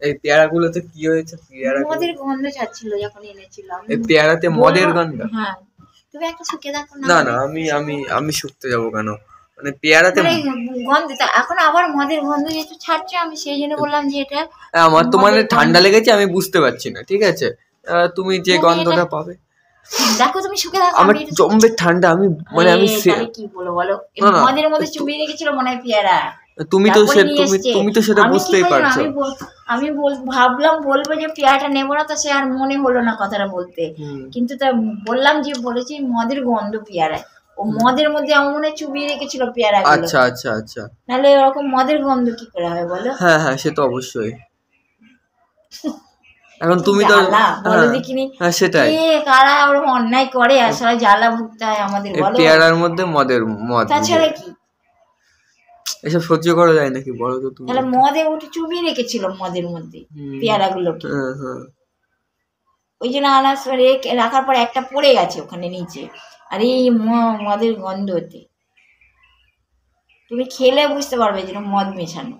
এই পেয়ারাগুলোতে কি হয়েছে? পেয়ারা মদের গন্ধ ছাড়ছিল যখন এনেছিলাম। এই পেয়ারাতে মদের গন্ধ? হ্যাঁ, তুমি একটা শুকে দেখো না। না না, আমি শুকতে যাবো কেন? মানে পেয়ারাতে গন্ধ এখন আবার মদের গন্ধ যেহেতু ছাড়ছে, আমি সেই জন্য বললাম যে এটা আমার তো মানে ঠান্ডা লেগেছে, আমি বুঝতে পারছি না, ঠিক আছে? তুমি যে গন্ধটা পাবে, দেখো তুমি শুকে দেখো। আমার জম্বে ঠান্ডা, আমি মানে আমি কি বলো বলো, মদের মধ্যে চুবিয়ে রেখেছিল মনে হয় পেয়ারা। তুমি তো সেটা বুঝতেই পারছো। আমি ভাবলাম বলবো যে পেয়ারাটা নেবো না, তো সে আর মনে হলো না কথাটা বলতে, কিন্তু তা বললাম যে বলেছি মদের গন্ধ পেয়ারায়, ও মদের মধ্যে আমার মনে চুবিয়ে রেখেছিল পেয়ারা। আচ্ছা আচ্ছা আচ্ছা, নাহলে এরকম মদের গন্ধ কি করে হয় বলো? হ্যাঁ হ্যাঁ, সে তো অবশ্যই। এখন তুমি তো বলো দেখিনি, সেটাই, কারা ওরকম অন্যায় করে আর সবাই জ্বালা ভুগতে হয় আমাদের, বলো? পেয়ারার মধ্যে মদ, তাছাড়া কি এসব সহ্য করা যায় নাকি বলো তো তুমি? তাহলে মদে ওটা চুবিয়ে রেখেছিল মদের মধ্যে পেয়ারা গুলোকে। ওই জন্য আনাজ রাখার পর একটা পড়ে গেছে ওখানে নিচে, আর এই মদের গন্ধ হতে তুমি খেলে বুঝতে পারবে যেন মদ মেশানো।